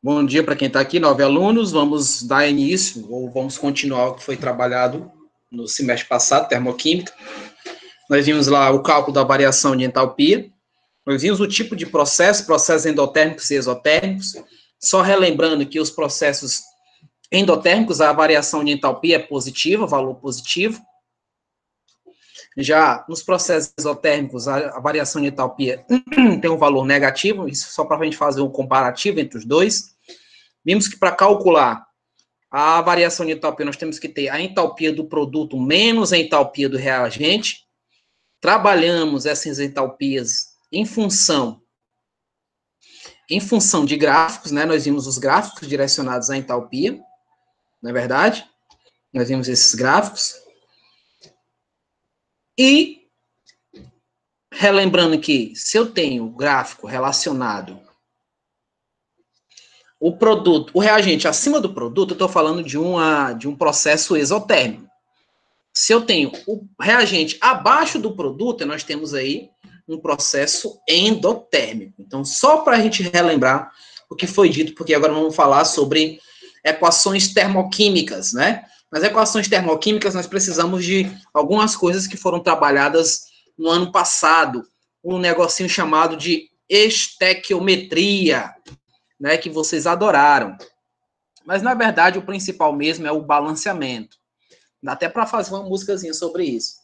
Bom dia para quem está aqui, 9 alunos. Vamos dar início, ou vamos continuar o que foi trabalhado no semestre passado, termoquímica. Nós vimos lá o cálculo da variação de entalpia. Nós vimos o tipo de processo, processos endotérmicos e exotérmicos. Só relembrando que os processos endotérmicos, a variação de entalpia é positiva, valor positivo. Já nos processos exotérmicos, a variação de entalpia tem um valor negativo, isso só para a gente fazer um comparativo entre os dois. Vimos que para calcular a variação de entalpia, nós temos que ter a entalpia do produto menos a entalpia do reagente. Trabalhamos essas entalpias em função de gráficos, né? Nós vimos os gráficos direcionados à entalpia, não é verdade? Nós vimos esses gráficos. E, relembrando que, se eu tenho gráfico relacionado o produto, o reagente acima do produto, eu estou falando de um processo exotérmico. Se eu tenho o reagente abaixo do produto, nós temos aí um processo endotérmico. Então, só para a gente relembrar o que foi dito, porque agora vamos falar sobre equações termoquímicas, né? Nas equações termoquímicas, nós precisamos de algumas coisas que foram trabalhadas no ano passado, um negocinho chamado de estequiometria, né, que vocês adoraram. Mas, na verdade, o principal mesmo é o balanceamento. Dá até para fazer uma músicazinha sobre isso.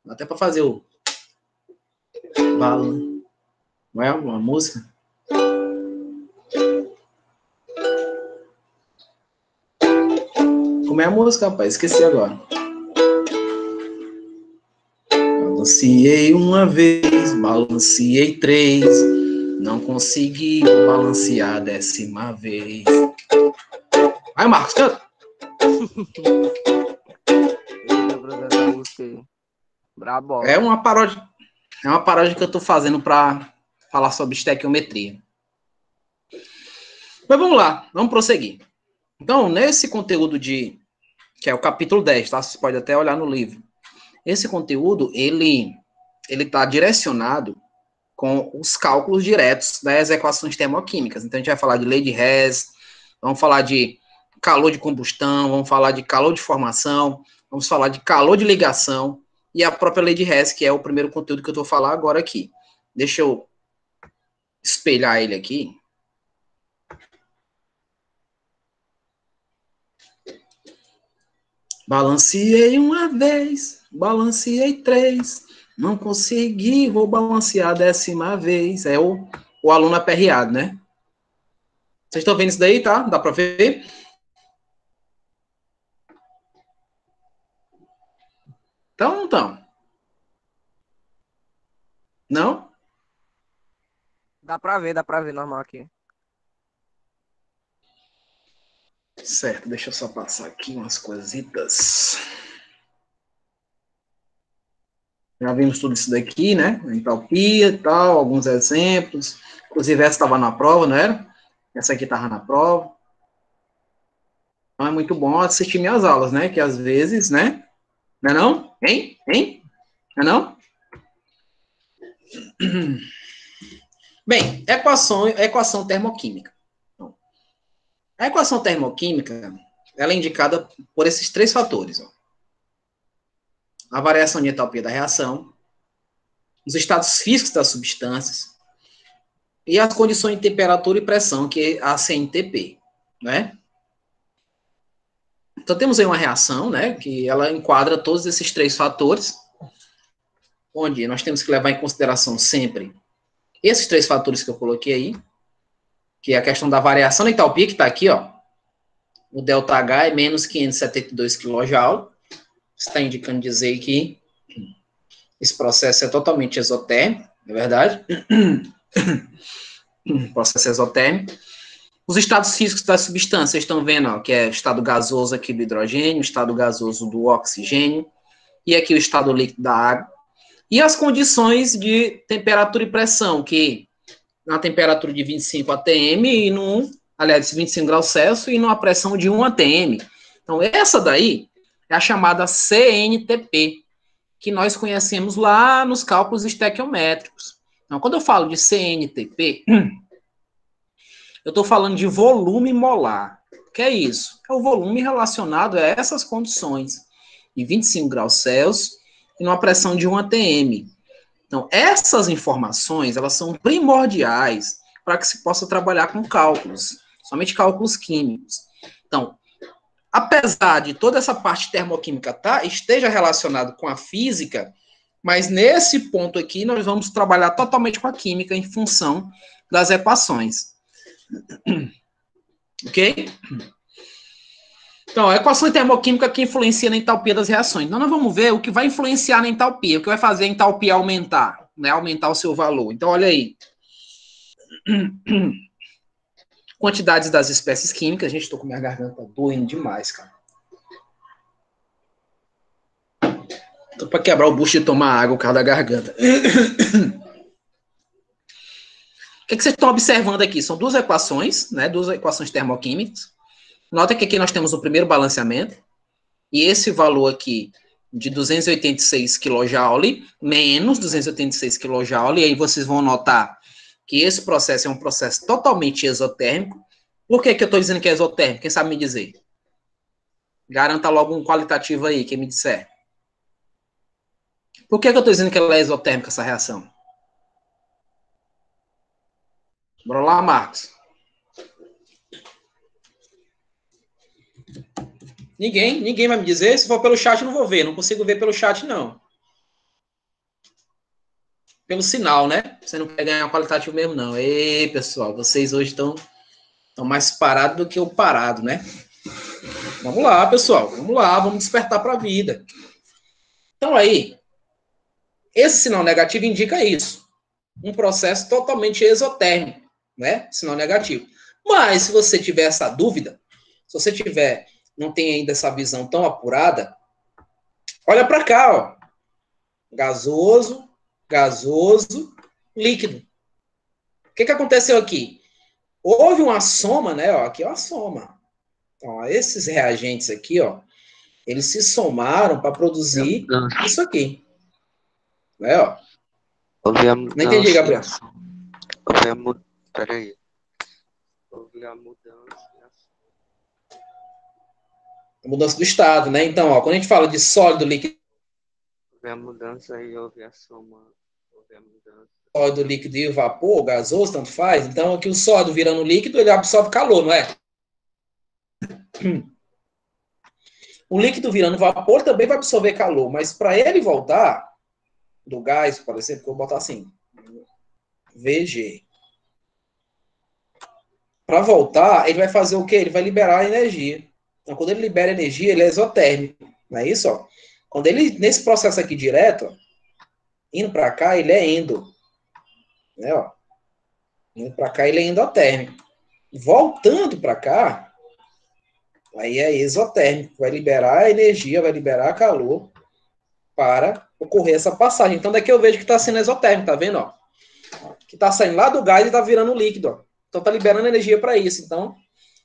Dá até para fazer o... Não é uma música? Como é a música, rapaz? Esqueci agora. Balanceei uma vez, balanceei três, não consegui balancear a 10ª vez. Vai, Marcos, canta! Essa música aí. É Brabola. uma paródia que eu tô fazendo para falar sobre estequiometria. Mas vamos lá, vamos prosseguir. Então, nesse conteúdo que é o capítulo 10, tá? Você pode até olhar no livro. Esse conteúdo, ele está direcionado com os cálculos diretos das equações termoquímicas. Então, a gente vai falar de lei de Hess, vamos falar de calor de combustão, vamos falar de calor de formação, vamos falar de calor de ligação e a própria lei de Hess, que é o primeiro conteúdo que eu estou falando agora aqui. Deixa eu espelhar ele aqui. Balanceei uma vez, balanceei três, não consegui, vou balancear a 10ª vez. É o aluno aperreado, né? Vocês estão vendo isso daí, tá? Dá para ver? Então, não estão? Não? Dá pra ver normal aqui. Certo, deixa eu só passar aqui umas coisitas. Já vimos tudo isso daqui, né? Entalpia e tal, alguns exemplos. Inclusive, essa estava na prova, não era? Essa aqui estava na prova. Então, é muito bom assistir minhas aulas, né? Que às vezes, né? Não é não? Hein? Hein? Não é não? Bem, equação termoquímica. A equação termoquímica, ela é indicada por esses três fatores. Ó. A variação de entalpia da reação, os estados físicos das substâncias e as condições de temperatura e pressão, que é a CNTP, né? Então, temos aí uma reação, né, que ela enquadra todos esses três fatores, onde nós temos que levar em consideração sempre esses três fatores que eu coloquei aí, que é a questão da variação da entalpia, que está aqui, ó, o ΔH é menos 572 kJ, está indicando dizer que esse processo é totalmente exotérmico, não é verdade? Processo exotérmico. Os estados físicos das substâncias, vocês estão vendo, ó, que é o estado gasoso aqui do hidrogênio, o estado gasoso do oxigênio, e aqui o estado líquido da água. E as condições de temperatura e pressão, que na temperatura de 25 atm e aliás, 25 graus Celsius e numa pressão de 1 atm. Então, essa daí é a chamada CNTP, que nós conhecemos lá nos cálculos estequiométricos. Então, quando eu falo de CNTP, Eu estou falando de volume molar. O que é isso? É o volume relacionado a essas condições de 25 graus Celsius e numa pressão de 1 atm. Então, essas informações, elas são primordiais para que se possa trabalhar com cálculos, somente cálculos químicos. Então, apesar de toda essa parte termoquímica esteja relacionada com a física, mas nesse ponto aqui nós vamos trabalhar totalmente com a química em função das equações. Ok? Então, a equação termoquímica que influencia na entalpia das reações. Então, nós vamos ver o que vai influenciar na entalpia, o que vai fazer a entalpia aumentar, né? Aumentar o seu valor. Então, olha aí. Quantidades das espécies químicas. Gente, tô com minha garganta doendo demais, cara. Tô para quebrar o bucho de tomar água por causa da garganta. O que vocês estão observando aqui? São duas equações, né? Duas equações termoquímicas. Nota que aqui nós temos o primeiro balanceamento, e esse valor aqui de 286 kJ menos 286 kJ, e aí vocês vão notar que esse processo é um processo totalmente exotérmico. Por que eu estou dizendo que é exotérmico? Quem sabe me dizer? Garanta logo um qualitativo aí, quem me disser. Por que eu estou dizendo que ela é exotérmica, essa reação? Bora lá, Marcos. Ninguém vai me dizer. Se for pelo chat, eu não vou ver. Não consigo ver pelo chat, não. Pelo sinal, né? Você não quer ganhar qualitativo mesmo, não. Ei, pessoal, vocês hoje estão mais parados do que eu parado, né? Vamos lá, pessoal. Vamos lá, vamos despertar para a vida. Então, aí, esse sinal negativo indica isso. Um processo totalmente exotérmico, né? Sinal negativo. Mas, se você tiver essa dúvida, se você não tem ainda essa visão tão apurada, olha para cá, ó. Gasoso, líquido. O que aconteceu aqui? Houve uma soma, né? Ó, aqui é uma soma. Então, ó, esses reagentes aqui, ó, eles se somaram para produzir isso aqui. Né, ó. Não entendi, Gabriel. Peraí. Houve a mudança. A mudança do estado, né? Então, ó, quando a gente fala de sólido, líquido... Houve a mudança e houve a soma. Houve a mudança. Sólido, líquido e vapor, gasoso, tanto faz. Então, aqui o sólido virando líquido, ele absorve calor, não é? O líquido virando vapor também vai absorver calor, mas para ele voltar do gás, por exemplo, que eu vou botar assim, VG. Para voltar, ele vai fazer o quê? Ele vai liberar energia. Então, quando ele libera energia, ele é exotérmico. Não é isso? Ó? Quando ele, nesse processo aqui direto, ó, indo para cá, ele é endo. Né, ó? Indo para cá, ele é endotérmico. Voltando para cá, aí é exotérmico. Vai liberar energia, vai liberar calor para ocorrer essa passagem. Então, daqui eu vejo que está sendo exotérmico, tá vendo? Ó? Que está saindo lá do gás e está virando líquido. Ó. Então, está liberando energia para isso. Então,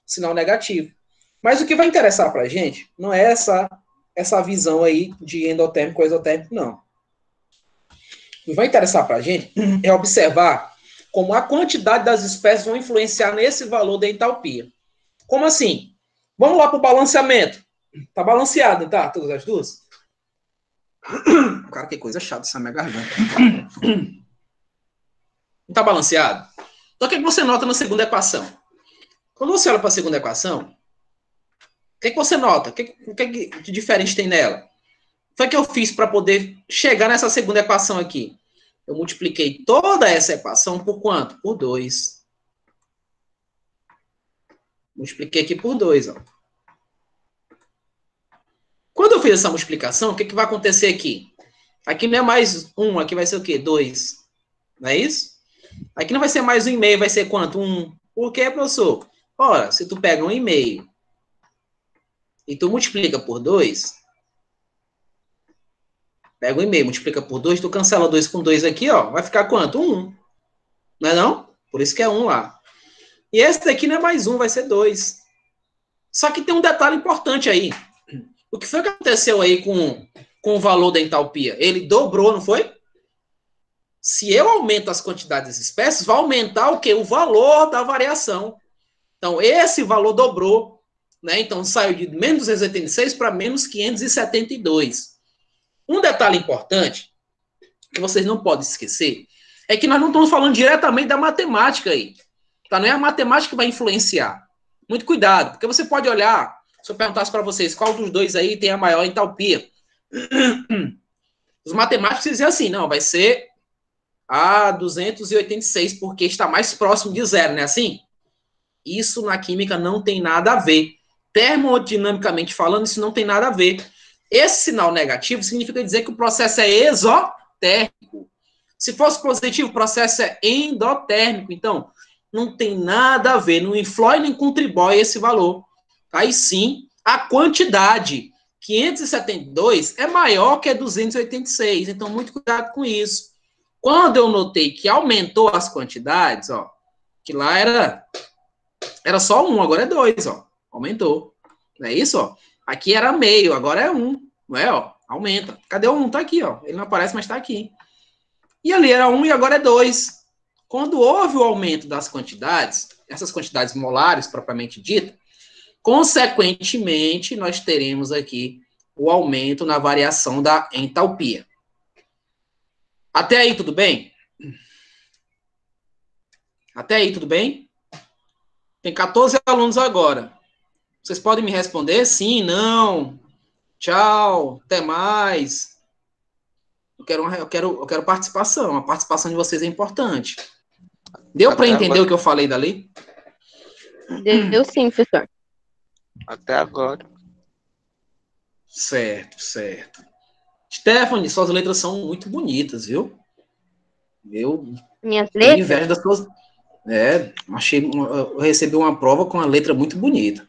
sinal negativo. Mas o que vai interessar para a gente não é essa visão aí de endotérmico ou exotérmico, não. O que vai interessar para a gente é observar como a quantidade das espécies vão influenciar nesse valor da entalpia. Como assim? Vamos lá para o balanceamento. Tá balanceado, tá? Todas as duas? Cara, que coisa chata essa minha garganta. Não tá balanceado? Então, o que você nota na segunda equação? Quando você olha para a segunda equação, o que você nota? O que de diferente tem nela? O que foi que eu fiz para poder chegar nessa segunda equação aqui? Eu multipliquei toda essa equação por quanto? Por 2. Multipliquei aqui por 2. Ó. Quando eu fiz essa multiplicação, o que vai acontecer aqui? Aqui não é mais 1, aqui vai ser o quê? 2. Não é isso? Aqui não vai ser mais 1,5, vai ser quanto? 1. Por quê, professor? Ora, se tu pega 1,5 e tu multiplica por 2, pega 1,5, multiplica por 2, tu cancela 2 com 2 aqui, ó, vai ficar quanto? 1. Não é não? Por isso que é 1 lá. E esse daqui não é mais 1, vai ser 2. Só que tem um detalhe importante aí. O que foi que aconteceu aí com o valor da entalpia? Ele dobrou, não foi? Se eu aumento as quantidades das espécies, vai aumentar o quê? O valor da variação. Então, esse valor dobrou, né? Então, saiu de menos 286 para menos 572. Um detalhe importante, que vocês não podem esquecer, é que nós não estamos falando diretamente da matemática aí. Tá? Não é a matemática que vai influenciar. Muito cuidado, porque você pode olhar, se eu perguntasse para vocês qual dos dois aí tem a maior entalpia, os matemáticos diziam assim, não, vai ser a 286, porque está mais próximo de zero, não é assim? Isso na química não tem nada a ver. Termodinamicamente falando, isso não tem nada a ver. Esse sinal negativo significa dizer que o processo é exotérmico. Se fosse positivo, o processo é endotérmico. Então, não tem nada a ver, não influi nem contribui esse valor. Aí sim, a quantidade 572 é maior que a 286. Então, muito cuidado com isso. Quando eu notei que aumentou as quantidades, ó, que lá era só 1, agora é 2, ó. Aumentou. Não é isso, ó? Aqui era meio, agora é 1. Não é, ó? Aumenta. Cadê o 1? Tá aqui, ó. Ele não aparece, mas tá aqui. E ali era 1 e agora é 2. Quando houve o aumento das quantidades, essas quantidades molares, propriamente dita, consequentemente, nós teremos aqui o aumento na variação da entalpia. Até aí, tudo bem? Até aí, tudo bem? Tem 14 alunos agora. Vocês podem me responder? Sim, não. Tchau, até mais. Eu quero participação. A participação de vocês é importante. Deu para entender agora. o que eu falei dali? Deu sim, professor. Até agora. Certo, certo. Stephanie, suas letras são muito bonitas, viu? Eu Minhas tenho letras? inveja das suas. Eu recebi uma prova com uma letra muito bonita.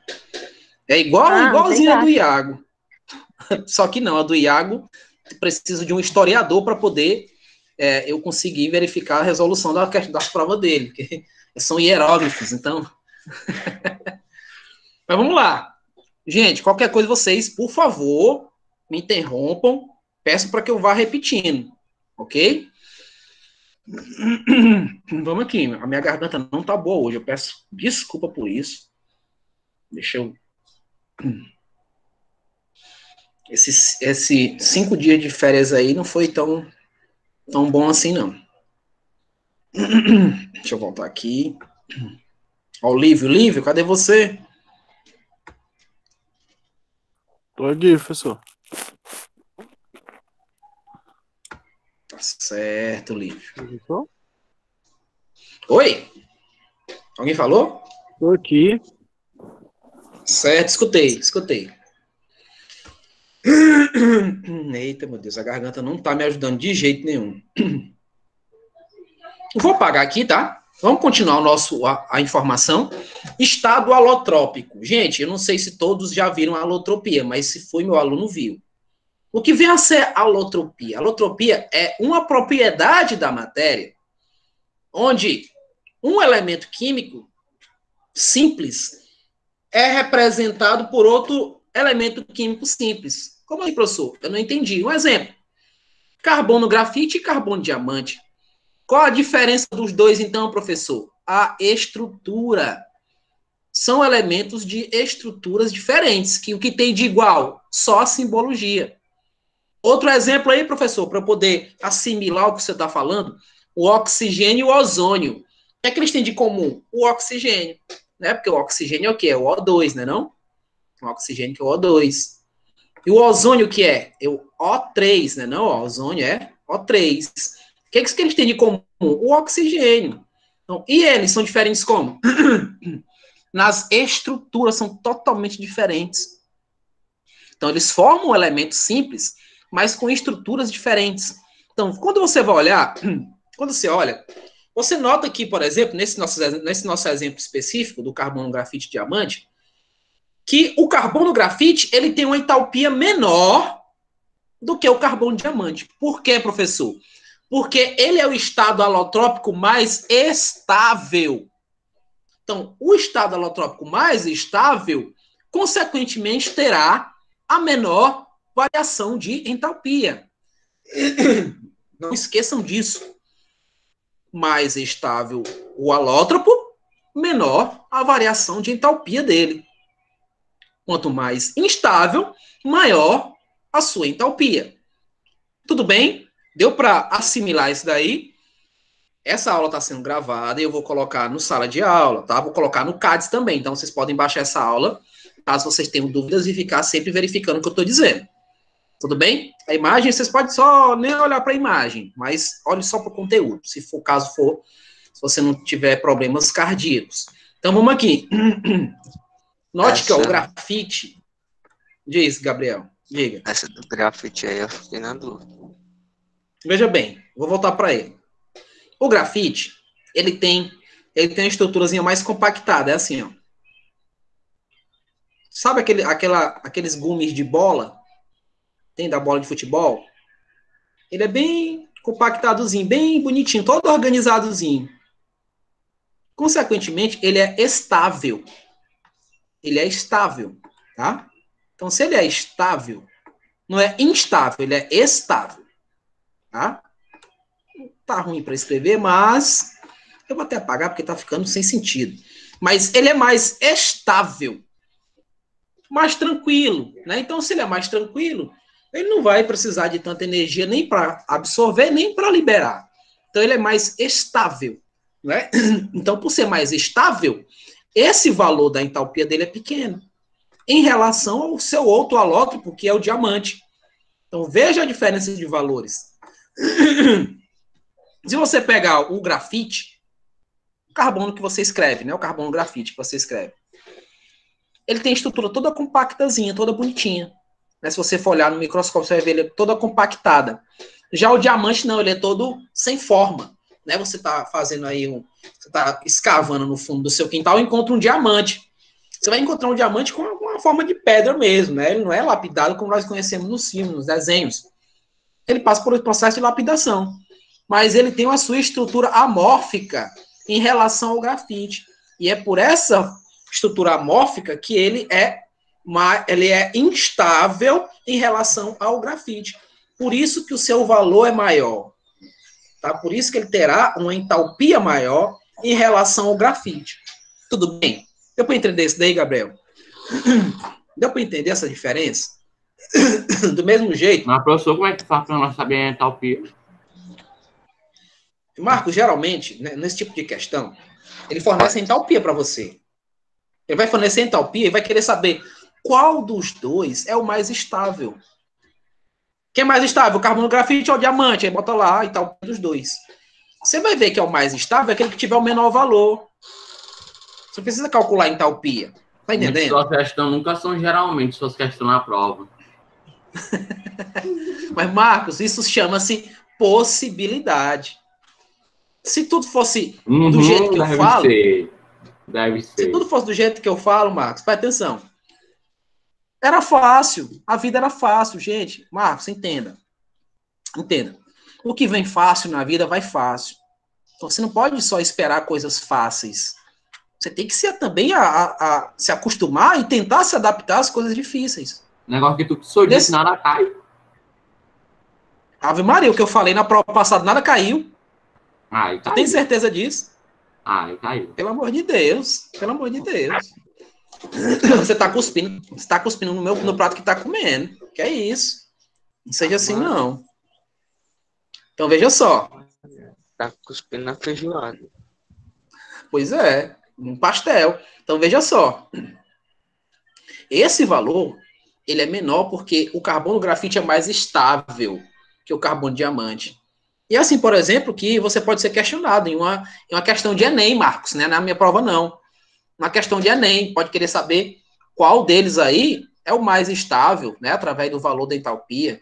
É igualzinha a do Iago. Só que não, a do Iago precisa de um historiador para poder eu conseguir verificar a resolução das provas dele, porque são hieróglifos, então. Mas vamos lá. Gente, qualquer coisa vocês, por favor, me interrompam. Peço para que eu vá repetindo, ok? Vamos aqui. A minha garganta não tá boa hoje. Eu peço desculpa por isso. Deixa eu... Esse 5 dias de férias aí não foi tão bom assim, não. Deixa eu voltar aqui. Ó, o Lívio, cadê você? Tô aqui, professor. Tá certo, Lívio. Professor? Oi? Alguém falou? Tô aqui. Certo, escutei. Eita, meu Deus, a garganta não tá me ajudando de jeito nenhum. Vou apagar aqui, tá? Vamos continuar a informação. Estado alotrópico. Gente, eu não sei se todos já viram a alotropia, mas se foi, meu aluno viu. O que vem a ser alotropia? Alotropia é uma propriedade da matéria onde um elemento químico simples é representado por outro elemento químico simples. Como assim, professor? Eu não entendi. Um exemplo. Carbono grafite e carbono diamante. Qual a diferença dos dois, então, professor? A estrutura. São elementos de estruturas diferentes, que o que tem de igual? Só a simbologia. Outro exemplo aí, professor, para eu poder assimilar o que você está falando, o oxigênio e o ozônio. O que é que eles têm de comum? O oxigênio, né? Porque o oxigênio é o quê? É o O2, né, não? O oxigênio que é o O2. E o ozônio que é? É o O3, né, não? O ozônio é O3. O que é que eles têm de comum? O oxigênio. Então, e eles são diferentes como? Nas estruturas, são totalmente diferentes. Então, eles formam elementos simples, mas com estruturas diferentes. Então, quando você vai olhar, quando você olha, você nota que, por exemplo, nesse nosso exemplo específico do carbono grafite diamante, que o carbono grafite ele tem uma entalpia menor do que o carbono diamante. Por quê, professor? Porque ele é o estado alotrópico mais estável. Então, o estado alotrópico mais estável, consequentemente, terá a menor variação de entalpia. Não esqueçam disso. Mais estável o alótropo, menor a variação de entalpia dele. Quanto mais instável, maior a sua entalpia. Tudo bem? Deu para assimilar isso daí? Essa aula está sendo gravada e eu vou colocar no sala de aula, tá? Vou colocar no CADS também, então vocês podem baixar essa aula, caso vocês tenham dúvidas, e ficar sempre verificando o que eu estou dizendo. Tudo bem? A imagem, vocês podem só nem olhar para a imagem, mas olhe só para o conteúdo, se você não tiver problemas cardíacos. Então, vamos aqui. Note que ó, o grafite... Diz, Gabriel, diga. Essa do grafite aí eu fiquei na dúvida. Veja bem, vou voltar para ele. O grafite, ele tem uma estruturazinha mais compactada, é assim, ó. Sabe aqueles gumes de bola? Tem da bola de futebol? Ele é bem compactadozinho, bem bonitinho, todo organizadozinho. Consequentemente, ele é estável. Ele é estável, tá? Então, se ele é estável, não é instável, ele é estável, tá? Tá ruim para escrever, mas eu vou até apagar porque tá ficando sem sentido. Mas ele é mais estável, mais tranquilo, né? Então, se ele é mais tranquilo, ele não vai precisar de tanta energia nem para absorver, nem para liberar. Então, ele é mais estável, né? Então, por ser mais estável, esse valor da entalpia dele é pequeno em relação ao seu outro alótropo, que é o diamante. Então, veja a diferença de valores. Se você pegar o grafite, o carbono que você escreve, né? O carbono grafite que você escreve. Ele tem estrutura toda compactazinha, toda bonitinha. Né? Se você for olhar no microscópio, você vai ver ele toda compactada. Já o diamante, não, ele é todo sem forma. Né? Você está fazendo aí você está escavando no fundo do seu quintal e encontra um diamante. Você vai encontrar um diamante com uma forma de pedra mesmo, né? Ele não é lapidado como nós conhecemos nos filmes, nos desenhos. Ele passa por um processo de lapidação. Mas ele tem uma sua estrutura amórfica em relação ao grafite. E é por essa estrutura amórfica que ele é instável em relação ao grafite. Por isso que o seu valor é maior. Tá? Por isso que ele terá uma entalpia maior em relação ao grafite. Tudo bem? Deu para entender isso daí, Gabriel? Deu para entender essa diferença? Do mesmo jeito. Mas, professor, como é que faz para nós saber a entalpia? Marcos, geralmente, né, nesse tipo de questão, ele fornece entalpia para você. Ele vai fornecer entalpia e vai querer saber qual dos dois é o mais estável. Quem é mais estável? O carbono grafite ou o diamante? Aí bota lá a entalpia dos dois. Você vai ver que é o mais estável, é aquele que tiver o menor valor. Você precisa calcular a entalpia. Tá entendendo? Suas questões nunca são geralmente suas questões na prova. Mas, Marcos, isso chama-se possibilidade. Se tudo fosse do jeito que eu falo... Deve ser. Se tudo fosse do jeito que eu falo, Marcos, presta atenção. Era fácil. A vida era fácil, gente. Marcos, entenda. Entenda. O que vem fácil na vida vai fácil. Então, você não pode só esperar coisas fáceis. Você tem que também se acostumar e tentar se adaptar às coisas difíceis. Negócio que tu só disse, nada cai. Ave Maria, o que eu falei na prova passada, nada caiu. Ai, tu tem certeza disso? Ai, caiu. Pelo amor de Deus. Pelo amor de Deus. Você tá cuspindo no prato que tá comendo. Que é isso. Não seja assim, não. Então, veja só. Tá cuspindo na feijoada. Pois é. Um pastel. Então, veja só. Esse valor, ele é menor porque o carbono grafite é mais estável que o carbono diamante. E assim, por exemplo, que você pode ser questionado em uma questão de Enem, Marcos, né? Na minha prova, não. Uma questão de Enem, pode querer saber qual deles aí é o mais estável, né? Através do valor da entalpia.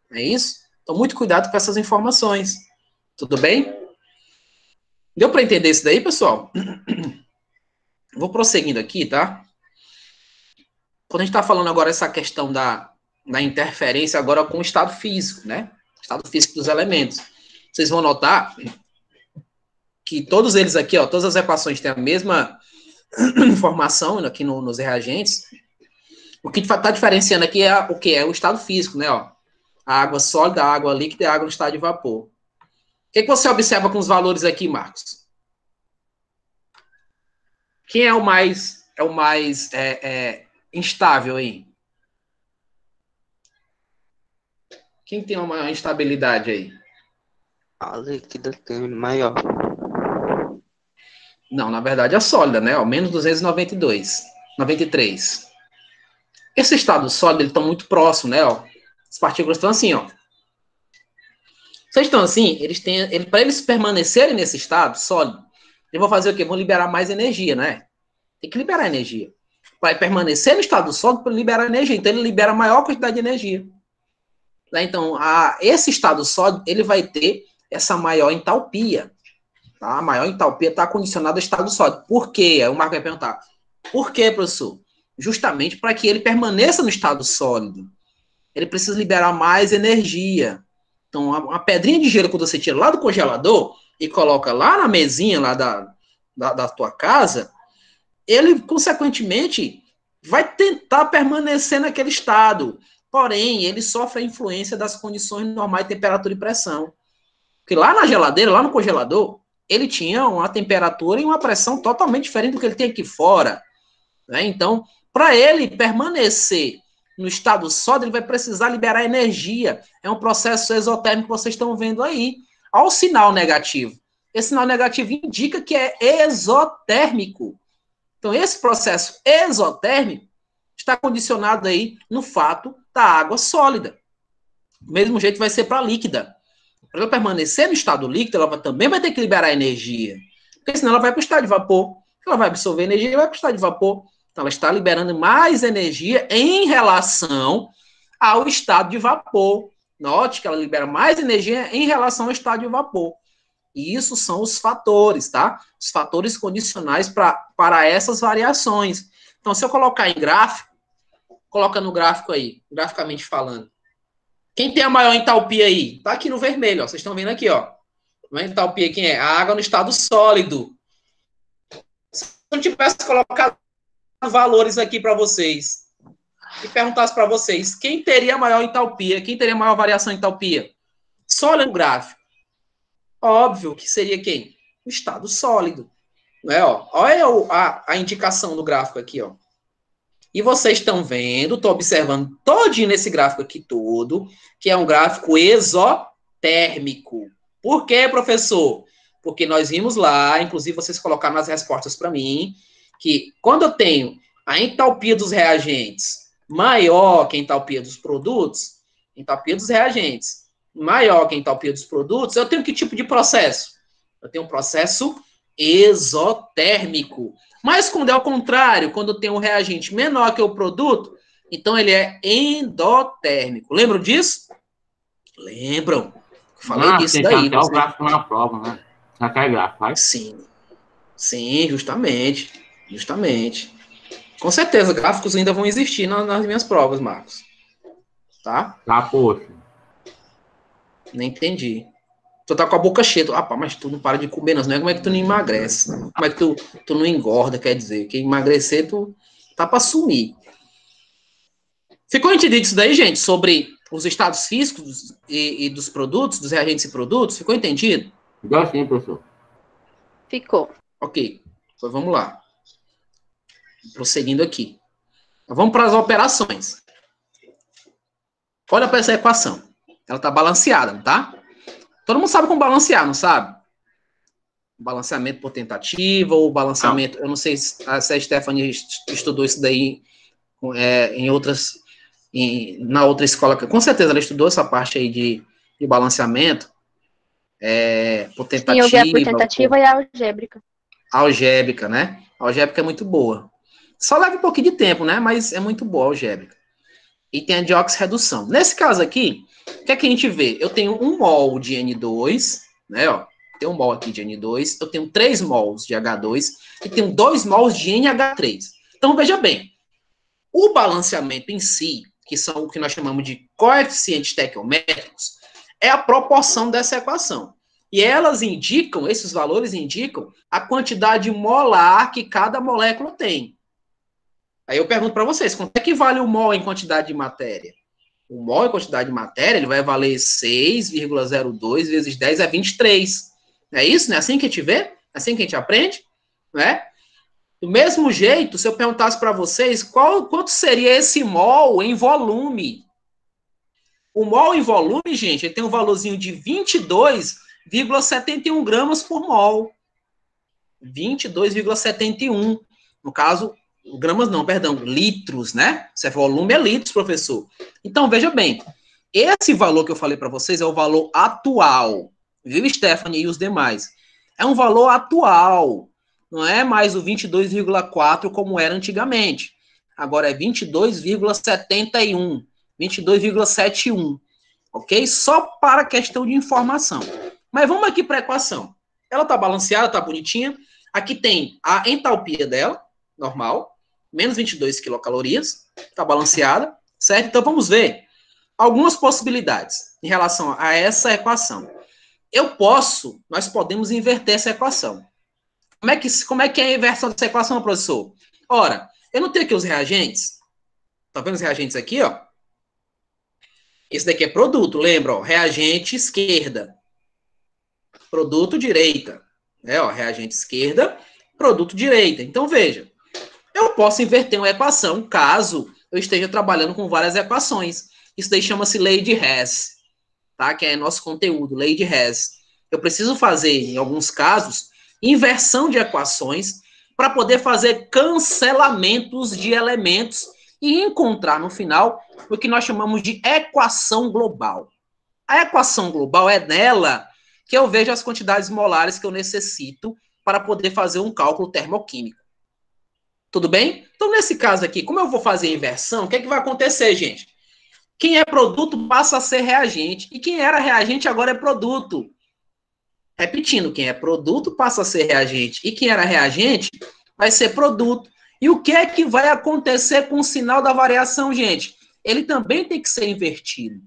Não é isso? Então, muito cuidado com essas informações. Tudo bem? Deu para entender isso daí, pessoal? Vou prosseguindo aqui, tá? Quando a gente está falando agora essa questão da interferência agora com o estado físico, né? Estado físico dos elementos. Vocês vão notar que todos eles aqui, ó, todas as equações têm a mesma informação aqui nos reagentes. O que está diferenciando aqui é o que? É o estado físico, né? Ó, a água sólida, a água líquida e a água no estado de vapor. O que você observa com os valores aqui, Marcos? Quem é o mais instável aí? Quem tem uma maior instabilidade aí? A líquida tem maior. Não, na verdade, a sólida, né? Ó, menos 292, 93. Esse estado sólido, eles estão muito próximos, né? Ó. As partículas estão assim, ó. Vocês estão assim, para eles permanecerem nesse estado sólido, eles vão fazer o quê? Vão liberar mais energia, né? Tem que liberar energia. Para permanecer no estado sólido, para liberar energia. Então, ele libera a maior quantidade de energia. Né? Então, esse estado sólido, ele vai ter essa maior entalpia. Tá? A maior entalpia está condicionada ao estado sólido. Por quê? Aí o Marco vai perguntar. Por quê, professor? Justamente para que ele permaneça no estado sólido. Ele precisa liberar mais energia. Então, uma pedrinha de gelo, quando você tira lá do congelador e coloca lá na mesinha lá da tua casa, ele, consequentemente, vai tentar permanecer naquele estado. Porém, ele sofre a influência das condições normais de temperatura e pressão. Porque lá na geladeira, lá no congelador, ele tinha uma temperatura e uma pressão totalmente diferente do que ele tem aqui fora. Né? Então, para ele permanecer no estado sólido, ele vai precisar liberar energia. É um processo exotérmico que vocês estão vendo aí. Olha o sinal negativo. Esse sinal negativo indica que é exotérmico. Então, esse processo exotérmico está condicionado aí no fato da água sólida. Do mesmo jeito vai ser para a líquida. Para ela permanecer no estado líquido, ela também vai ter que liberar energia. Porque senão ela vai para o estado de vapor. Ela vai absorver energia e vai para o estado de vapor. Então, ela está liberando mais energia em relação ao estado de vapor. Note que ela libera mais energia em relação ao estado de vapor. E isso são os fatores, tá? Os fatores condicionais para essas variações. Então, se eu colocar em gráfico, coloca no gráfico aí, graficamente falando. Quem tem a maior entalpia aí? Tá aqui no vermelho, ó. Vocês estão vendo aqui, ó. A entalpia, quem é? A água no estado sólido. Se eu tivesse colocado valores aqui para vocês e perguntasse para vocês quem teria a maior entalpia, quem teria a maior variação em entalpia? Só olha no gráfico. Óbvio que seria quem? O estado sólido. Não é, ó? Olha a indicação do gráfico aqui, ó. E vocês estão vendo, estou observando todinho nesse gráfico aqui todo, que é um gráfico exotérmico. Por quê, professor? Porque nós vimos lá, inclusive vocês colocaram nas respostas para mim, que quando eu tenho a entalpia dos reagentes maior que a entalpia dos produtos, entalpia dos reagentes maior que a entalpia dos produtos, eu tenho que tipo de processo? Eu tenho um processo exotérmico. Mas quando é ao contrário, quando tem um reagente menor que o produto, então ele é endotérmico. Lembram disso? Lembram? Falei disso daí. Até o gráfico na prova, né? Já cai gráfico, vai? Sim. Sim, justamente. Justamente. Com certeza, gráficos ainda vão existir nas minhas provas, Marcos. Tá? Tá, poxa. Não entendi. Tu tá com a boca cheia. Mas tu não para de comer, não. Como é que tu não emagrece? Como é que tu não engorda, quer dizer? Que emagrecer, tu tá pra sumir. Ficou entendido isso daí, gente? Sobre os estados físicos e dos produtos, dos reagentes e produtos? Ficou entendido? Igual assim, professor. Ficou. Ok. Então vamos lá. Prosseguindo aqui. Então, vamos para as operações. Olha para essa equação. Ela tá balanceada, não tá? Todo mundo sabe como balancear, não sabe? Balanceamento por tentativa ou balanceamento... Eu não sei se a Stephanie estudou isso daí na outra escola. Com certeza ela estudou essa parte aí de balanceamento por tentativa. Sim, eu vi a por tentativa e a algébrica. Algébrica, né? A algébrica é muito boa. Só leva um pouquinho de tempo, né? Mas é muito boa a algébrica. E tem a dioxirredução. Nesse caso aqui, o que é que a gente vê? Eu tenho 1 mol de N2, né? Ó, tem 1 mol aqui de N2, eu tenho 3 mols de H2 e tenho 2 mols de NH3. Então, veja bem, o balanceamento em si, que são o que nós chamamos de coeficientes estequiométricos, é a proporção dessa equação. E elas indicam, esses valores indicam a quantidade molar que cada molécula tem. Aí eu pergunto para vocês, quanto é que vale o mol em quantidade de matéria? O mol em quantidade de matéria, ele vai valer 6,02 vezes 10 é 23. É isso? Não é assim que a gente vê? É assim que a gente aprende? Né? Do mesmo jeito, se eu perguntasse para vocês quanto seria esse mol em volume? O mol em volume, gente, ele tem um valorzinho de 22,71 gramas por mol. 22,71. No caso, gramas não, perdão, litros, né? Se é volume, é litros, professor. Então, veja bem, esse valor que eu falei para vocês é o valor atual. Viu, Stephanie e os demais? É um valor atual. Não é mais o 22,4 como era antigamente. Agora é 22,71. 22,71. Ok? Só para questão de informação. Mas vamos aqui para a equação. Ela está balanceada, está bonitinha. Aqui tem a entalpia dela, normal, menos 22 quilocalorias. Está balanceada, certo? Então vamos ver algumas possibilidades em relação a essa equação. Nós podemos inverter essa equação. Como é que é a inversão dessa equação, professor? Ora, eu não tenho aqui os reagentes. Tá vendo os reagentes aqui, ó? Esse daqui é produto, lembra, ó, reagente esquerda. Produto direita. Ó, reagente esquerda, produto direita. Então, veja, eu posso inverter uma equação caso eu esteja trabalhando com várias equações. Isso daí chama-se lei de Hess, tá? Que é nosso conteúdo, lei de Hess. Eu preciso fazer, em alguns casos, inversão de equações para poder fazer cancelamentos de elementos e encontrar no final o que nós chamamos de equação global. A equação global é nela que eu vejo as quantidades molares que eu necessito para poder fazer um cálculo termoquímico. Tudo bem? Então, nesse caso aqui, como eu vou fazer a inversão, o que é que vai acontecer, gente? Quem é produto passa a ser reagente. E quem era reagente agora é produto. Repetindo, quem é produto passa a ser reagente. E quem era reagente vai ser produto. E o que é que vai acontecer com o sinal da variação, gente? Ele também tem que ser invertido.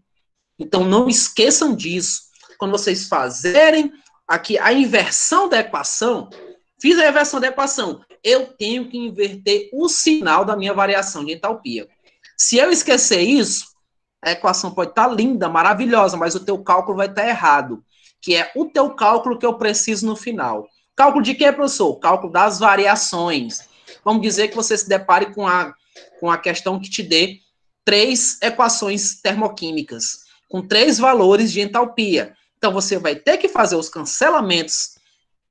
Então, não esqueçam disso. Quando vocês fazerem aqui a inversão da equação, fiz a inversão da equação, eu tenho que inverter o sinal da minha variação de entalpia. Se eu esquecer isso, a equação pode estar linda, maravilhosa, mas o teu cálculo vai estar errado, que é o teu cálculo que eu preciso no final. Cálculo de quê, professor? Cálculo das variações. Vamos dizer que você se depare com a questão que te dê 3 equações termoquímicas, com 3 valores de entalpia. Então, você vai ter que fazer os cancelamentos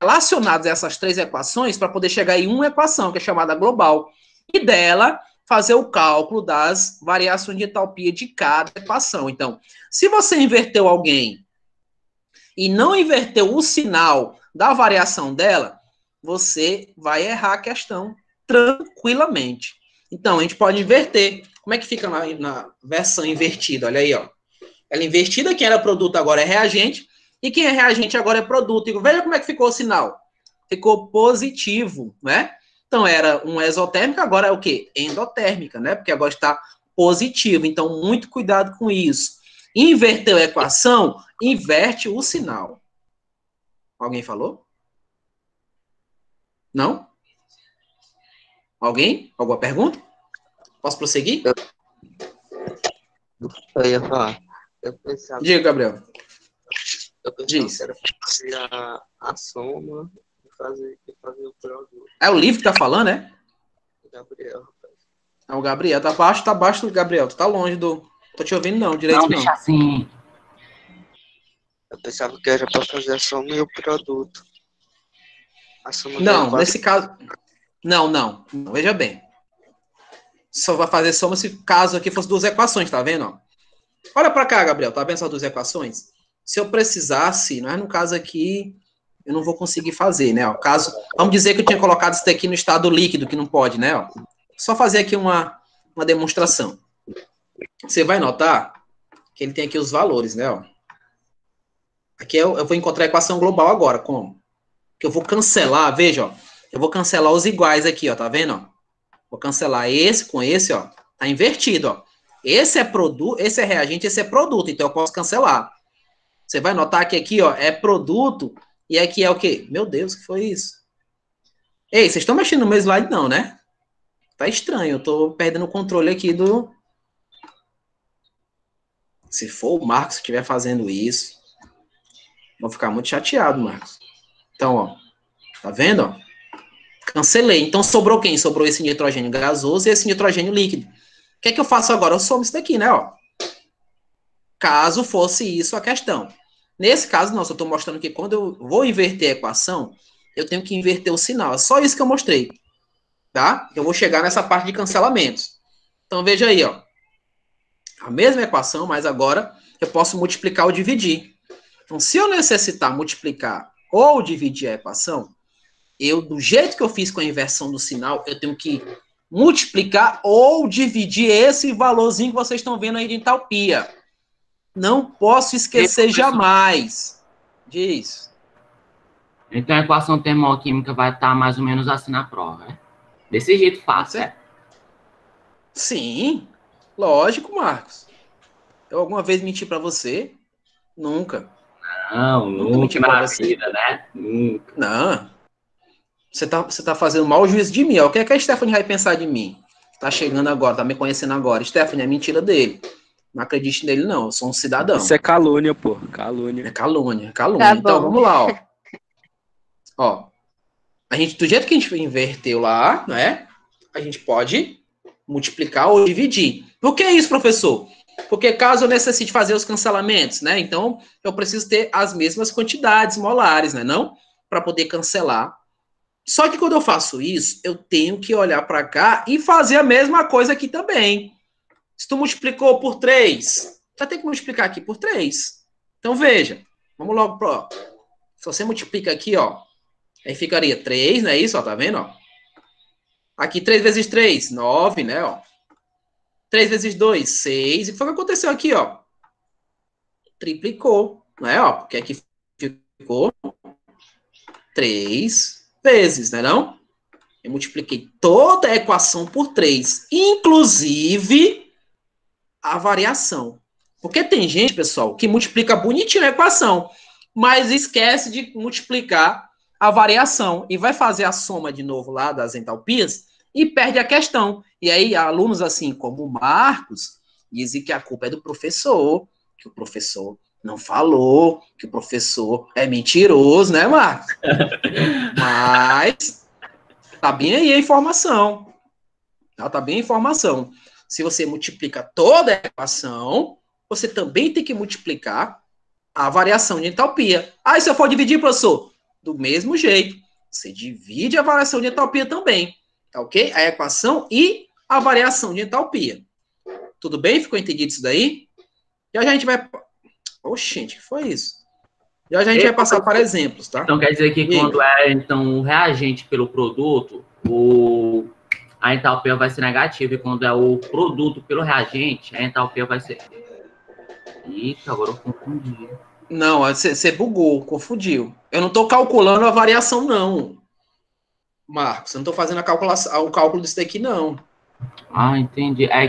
relacionados a essas 3 equações para poder chegar em uma equação, que é chamada global. E dela, fazer o cálculo das variações de entalpia de cada equação. Então, se você inverteu alguém e não inverteu o sinal da variação dela, você vai errar a questão tranquilamente. Então, a gente pode inverter. Como é que fica na versão invertida? Olha aí, ó. Ela é invertida, quem era produto agora é reagente, e quem é reagente agora é produto. E veja como é que ficou o sinal. Ficou positivo, né? Então, era uma exotérmica, agora é o quê? Endotérmica, né? Porque agora está positivo. Então, muito cuidado com isso. Inverteu a equação, inverte o sinal. Alguém falou? Não? Alguém? Alguma pergunta? Posso prosseguir? Eu ia falar. Eu pensava, Diga, Gabriel. Diz. Que era fazer a soma e fazer o produto. É o livro que tá falando, né? Gabriel, rapaz. É o Gabriel. Tá baixo do Gabriel. Tu tá longe do... Tô te ouvindo não, direito não. Deixa assim. Eu pensava que era para fazer a soma e o produto. A soma Não, veio nesse caso... Não. Veja bem. Só vai fazer soma se caso aqui fosse 2 equações, tá vendo? Ó? Olha pra cá, Gabriel. Tá vendo essas 2 equações? Se eu precisasse, não é no caso aqui, eu não vou conseguir fazer, né? Ó, caso, vamos dizer que eu tinha colocado isso daqui no estado líquido, que não pode, né? Ó. Só fazer aqui uma demonstração. Você vai notar que ele tem aqui os valores, né? Ó. Aqui eu vou encontrar a equação global agora. Como? Que eu vou cancelar, veja, ó. Eu vou cancelar os iguais aqui, ó. Tá vendo? Ó? Vou cancelar esse com esse, ó. Tá invertido, ó. Esse é produto, esse é reagente, esse é produto. Então eu posso cancelar. Você vai notar que aqui, ó, é produto e aqui é o quê? Meu Deus, o que foi isso? Ei, vocês estão mexendo no meu slide não, né? Tá estranho, eu tô perdendo o controle aqui do... Se for o Marcos que estiver fazendo isso, vou ficar muito chateado, Marcos. Então, ó, tá vendo, ó? Cancelei. Então, sobrou quem? Sobrou esse nitrogênio gasoso e esse nitrogênio líquido. O que é que eu faço agora? Eu somo isso daqui, né? Ó. Caso fosse isso a questão. Nesse caso, não. Só estou mostrando que quando eu vou inverter a equação, eu tenho que inverter o sinal. É só isso que eu mostrei. Tá? Eu vou chegar nessa parte de cancelamentos. Então, veja aí, ó. A mesma equação, mas agora eu posso multiplicar ou dividir. Então, se eu necessitar multiplicar ou dividir a equação, eu, do jeito que eu fiz com a inversão do sinal, eu tenho que multiplicar ou dividir esse valorzinho que vocês estão vendo aí de entalpia. Não posso esquecer jamais disso. Então a equação termoquímica vai estar mais ou menos assim na prova, né? Desse jeito fácil, né? Sim, lógico, Marcos. Eu alguma vez menti para você? Nunca. Não, Nunca menti nunca pra na você. vida, né? Nunca. Não. Você tá fazendo mau juízo de mim. Ó. O que é que a Stephanie vai pensar de mim? Tá chegando agora, tá me conhecendo agora. Stephanie, é mentira dele. Não acredite nele, não. Eu sou um cidadão. Isso é calúnia, pô. Calúnia. É calúnia, calúnia. Tá Então, bom. vamos lá, ó. Ó. A gente, do jeito que a gente inverteu lá, né? A gente pode multiplicar ou dividir. Por que isso, professor? Porque caso eu necessite fazer os cancelamentos, né? Então, eu preciso ter as mesmas quantidades molares, né? Não? Para poder cancelar. Só que quando eu faço isso, eu tenho que olhar para cá e fazer a mesma coisa aqui também. Se tu multiplicou por 3, já tem que multiplicar aqui por 3. Então, veja. Vamos logo pro... Se você multiplica aqui, ó, aí ficaria 3, não é isso? Ó, tá vendo? Ó? Aqui 3 vezes 3, 9, né? Ó. 3 vezes 2, 6. E foi o que aconteceu aqui, ó. Triplicou, não é? Ó, porque aqui ficou 3 vezes, não é não? Eu multipliquei toda a equação por 3, inclusive a variação. Porque tem gente, pessoal, que multiplica bonitinho a equação, mas esquece de multiplicar a variação e vai fazer a soma de novo lá das entalpias e perde a questão. E aí, alunos assim como o Marcos dizem que a culpa é do professor, que o professor não falou, que o professor é mentiroso, né, Marcos? Mas tá bem aí a informação. Tá bem a informação. Se você multiplica toda a equação, você também tem que multiplicar a variação de entalpia. Aí, se eu for dividir, professor, do mesmo jeito, você divide a variação de entalpia também. Tá ok? A equação e a variação de entalpia. Tudo bem? Ficou entendido isso daí? Já a gente vai... Oxente, que foi isso? Já a gente vai passar para exemplos, tá? Então quer dizer que quando é então, o reagente pelo produto, a entalpia vai ser negativa. E quando é o produto pelo reagente, a entalpia vai ser... Eita, agora eu confundi. Não, você bugou, confundiu. Eu não estou calculando a variação, não. Marcos, eu não estou fazendo o cálculo disso daqui, não. Ah, entendi. É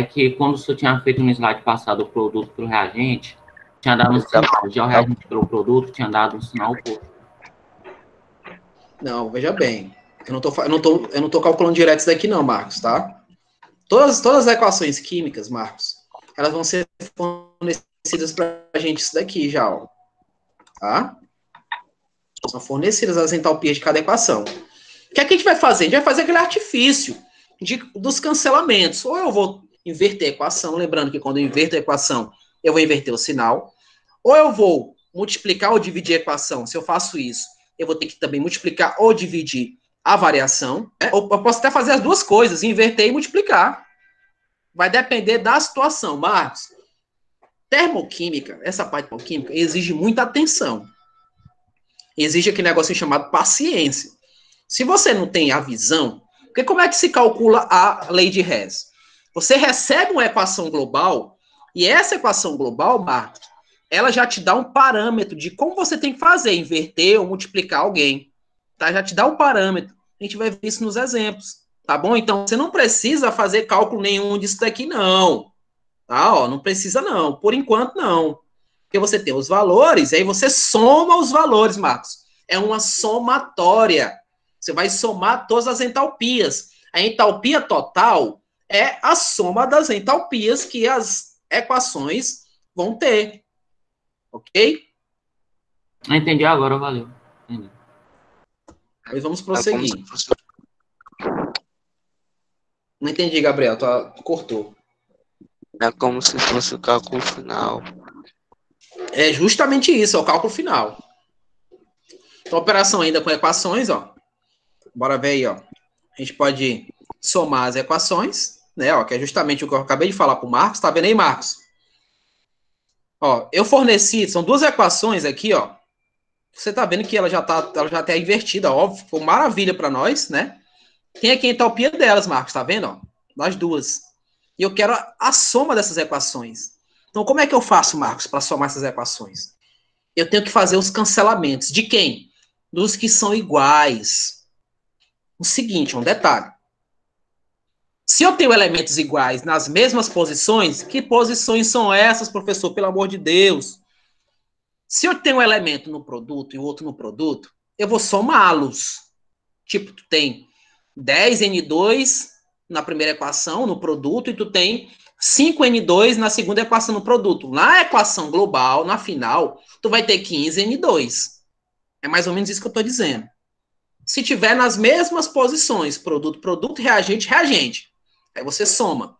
que quando você tinha feito no slide passado o produto pelo reagente, tinha dado um sinal. Já o reagente pelo produto tinha dado um sinal oposto. Não, veja bem. Eu não tô calculando direto isso daqui, não, Marcos, tá? Todas as equações químicas, Marcos, elas vão ser fornecidas para a gente isso daqui já, ó. Tá? São fornecidas as entalpias de cada equação. O que é que a gente vai fazer? A gente vai fazer aquele artifício dos cancelamentos. Ou eu vou inverter a equação, lembrando que quando eu inverto a equação, eu vou inverter o sinal. Ou eu vou multiplicar ou dividir a equação. Se eu faço isso, eu vou ter que também multiplicar ou dividir a variação. Né? Ou eu posso até fazer as duas coisas, inverter e multiplicar. Vai depender da situação. Marcos, termoquímica, essa parte termoquímica exige muita atenção. Exige aquele negocinho chamado paciência. Se você não tem a visão, porque como é que se calcula a lei de Hess? Você recebe uma equação global, e essa equação global, Marcos, ela já te dá um parâmetro de como você tem que fazer, inverter ou multiplicar alguém. Tá? Já te dá um parâmetro. A gente vai ver isso nos exemplos. Tá bom? Então, você não precisa fazer cálculo nenhum disso daqui, não. Tá? Ó, não precisa, não. Por enquanto, não. Porque você tem os valores, aí você soma os valores, Marcos. É uma somatória. Você vai somar todas as entalpias. A entalpia total é a soma das entalpias que as equações vão ter. Ok? Entendi agora, valeu. Entendi. Mas vamos É como prosseguir. se fosse Não entendi, Gabriel. Tu cortou. É como se fosse o cálculo final. É justamente isso, é o cálculo final. Então, operação ainda com equações, ó. Bora ver aí, ó. A gente pode somar as equações, né, ó, que é justamente o que eu acabei de falar pro Marcos. Tá vendo aí, Marcos? Ó, eu forneci, são duas equações aqui, ó. Você tá vendo que ela já tá invertida, óbvio. Foi maravilha para nós, né? Tem aqui a entalpia delas, Marcos, tá vendo, ó? Das duas. E eu quero a soma dessas equações. Então, como é que eu faço, Marcos, para somar essas equações? Eu tenho que fazer os cancelamentos. De quem? Dos que são iguais. O seguinte, um detalhe. Se eu tenho elementos iguais nas mesmas posições, que posições são essas, professor? Pelo amor de Deus. Se eu tenho um elemento no produto e o outro no produto, eu vou somá-los. Tipo, tu tem 10N2 na primeira equação, no produto, e tu tem 5N2 na segunda equação no produto. Na equação global, na final, tu vai ter 15N2. É mais ou menos isso que eu estou dizendo. Se tiver nas mesmas posições, produto, produto, reagente, reagente, aí você soma.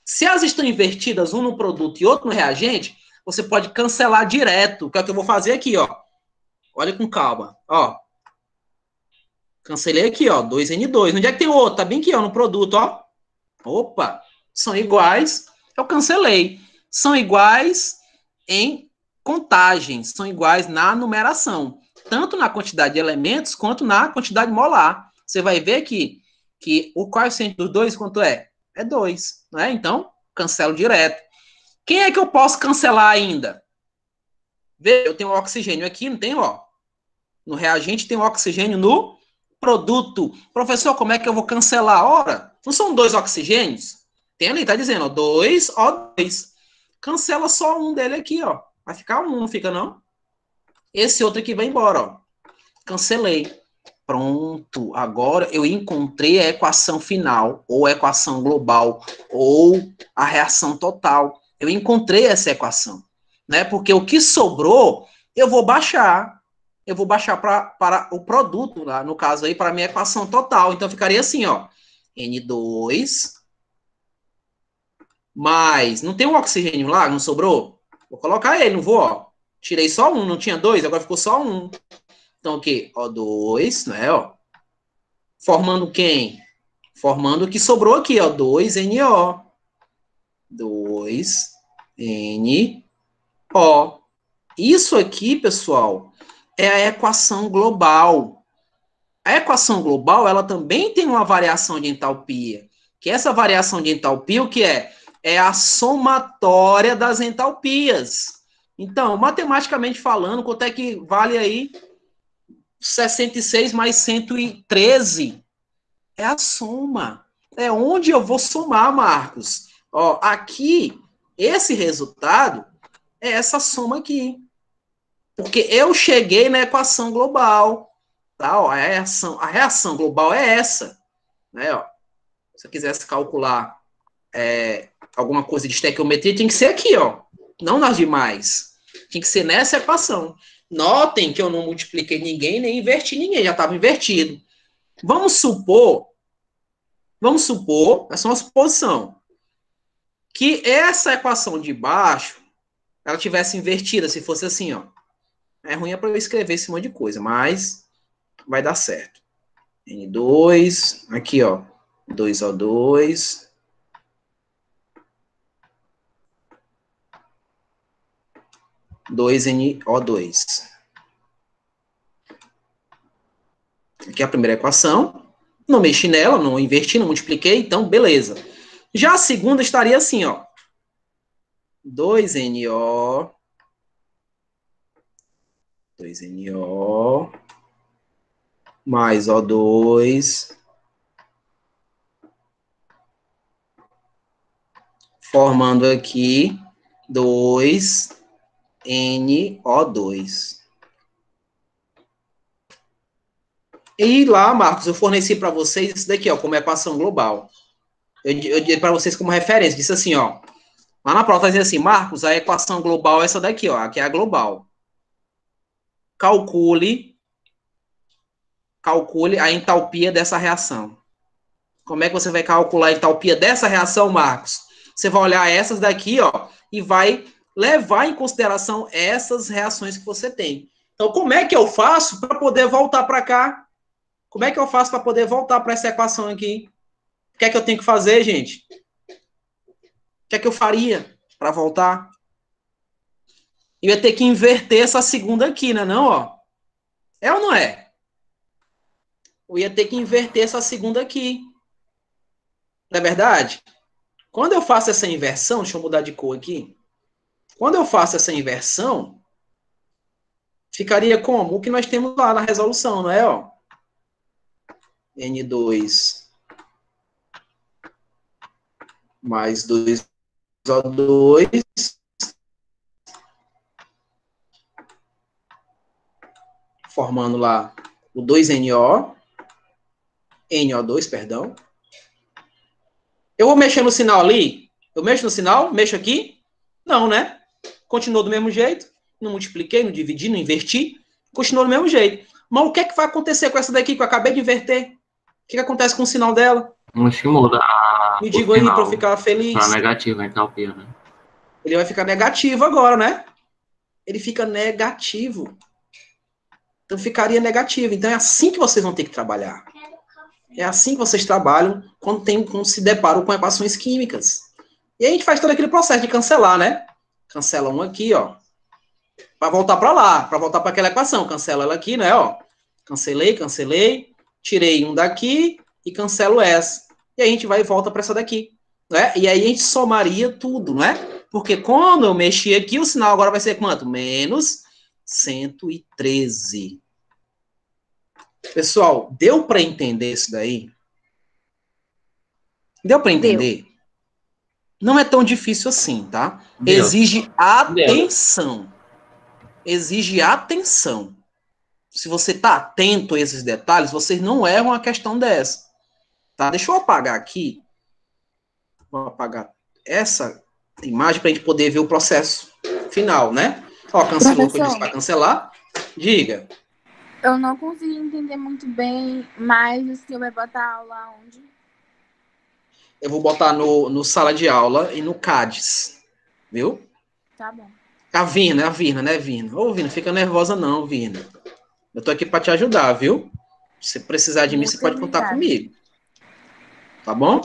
Se elas estão invertidas, um no produto e outro no reagente, você pode cancelar direto, que é o que eu vou fazer aqui, ó. Olha com calma, ó. Cancelei aqui, ó, 2N2. Onde é que tem o outro? Tá bem aqui, ó, no produto, ó. Opa, são iguais. Eu cancelei. São iguais em contagens, são iguais na numeração, tanto na quantidade de elementos quanto na quantidade molar. Você vai ver que o coeficiente dos dois, quanto é? É 2, né? Então, cancelo direto. Quem é que eu posso cancelar ainda? Vê, eu tenho oxigênio aqui, não tem, ó. No reagente tem oxigênio no produto. Professor, como é que eu vou cancelar? Ora, não são 2 oxigênios? Tem ali, tá dizendo, ó, 2O2. Cancela só um dele aqui, ó. Vai ficar um, não fica não? Esse outro aqui vai embora, ó. Cancelei. Pronto. Agora eu encontrei a equação final, ou a equação global, ou a reação total. Eu encontrei essa equação, né? Porque o que sobrou, eu vou baixar. Eu vou baixar para o produto, lá, no caso aí, para a minha equação total. Então, ficaria assim, ó. N2 mais... Não tem um oxigênio lá? Não sobrou? Vou colocar ele, não vou, ó. Tirei só um, não tinha 2, agora ficou só um. Então, o quê? O2, né, ó. Formando quem? Formando o que sobrou aqui, ó. 2NO. 2NO. Isso aqui, pessoal, é a equação global. A equação global, ela também tem uma variação de entalpia. Que essa variação de entalpia, o que é? É a somatória das entalpias. Então, matematicamente falando, quanto é que vale aí 66 mais 113? É a soma. É onde eu vou somar, Marcos. Ó, aqui, esse resultado é essa soma aqui. Porque eu cheguei na equação global. Tá? Ó, a reação global é essa. Né? Ó, se eu quisesse calcular alguma coisa de estequiometria, tem que ser aqui, ó. Não nas demais. Tem que ser nessa equação. Notem que eu não multipliquei ninguém, nem inverti ninguém. Já estava invertido. Vamos supor, essa é uma suposição, que essa equação de baixo, ela tivesse invertida, se fosse assim, ó. É ruim para eu escrever esse monte de coisa, mas vai dar certo. N2, aqui, ó, 2O2. Dois NO2. Aqui é a primeira equação. Não mexi nela, não inverti, não multipliquei, então beleza. Já a segunda estaria assim, ó. 2NO. 2NO. Mais O2. Formando aqui 2NO2. E lá, Marcos, eu forneci para vocês isso daqui, ó, como equação global. Eu dei para vocês como referência, disse assim, ó. Lá na prova, tá dizendo assim, Marcos, a equação global é essa daqui, ó. Aqui é a global. Calcule calcule a entalpia dessa reação. Como é que você vai calcular a entalpia dessa reação, Marcos? Você vai olhar essas daqui, ó, e vai levar em consideração essas reações que você tem. Então, como é que eu faço para poder voltar para cá? Como é que eu faço para poder voltar para essa equação aqui? O que é que eu tenho que fazer, gente? O que é que eu faria para voltar? Eu ia ter que inverter essa segunda aqui, né, não, ó? É ou não é? Eu ia ter que inverter essa segunda aqui. Não é verdade? Quando eu faço essa inversão, deixa eu mudar de cor aqui. Quando eu faço essa inversão, ficaria como? O que nós temos lá na resolução, não é? Ó? N2 mais 2O2 formando lá o 2NO, NO2, perdão. Eu vou mexer no sinal ali? Eu mexo no sinal? Mexo aqui? Não, né? Continuou do mesmo jeito. Não multipliquei, não dividi, não inverti. Continuou do mesmo jeito. Mas o que é que vai acontecer com essa daqui que eu acabei de inverter? O que acontece com o sinal dela? Acho que muda. Me diga aí para eu ficar feliz. Para negativo, a entalpia, né? Ele vai ficar negativo agora, né? Ele fica negativo. Então ficaria negativo. Então é assim que vocês vão ter que trabalhar. É assim que vocês trabalham quando se deparam com equações químicas. E aí a gente faz todo aquele processo de cancelar, né? Cancela um aqui, ó. Para voltar para lá, para voltar para aquela equação. Cancela ela aqui, né? Ó. Cancelei. Tirei um daqui e cancelo essa. E aí a gente vai e volta para essa daqui. Né? E aí a gente somaria tudo, né? Porque quando eu mexi aqui, o sinal agora vai ser quanto? Menos 113. Pessoal, deu para entender isso daí? Deu para entender? Deu. Não é tão difícil assim, tá? Deu. Exige atenção. Deu. Exige atenção. Se você tá atento a esses detalhes, vocês não erram a questão dessa. Tá? Deixa eu apagar aqui. Vou apagar essa imagem para a gente poder ver o processo final, né? Ó, cancelou o que eu disse para cancelar. Diga. Eu não consegui entender muito bem, mas o senhor vai botar a aula onde? Eu vou botar no sala de aula e no CADES, viu? Tá bom. A Virna, né, Virna? Ô, Virna, fica nervosa não, Virna. Eu tô aqui para te ajudar, viu? Se precisar de mim, você pode contar comigo. Tá bom?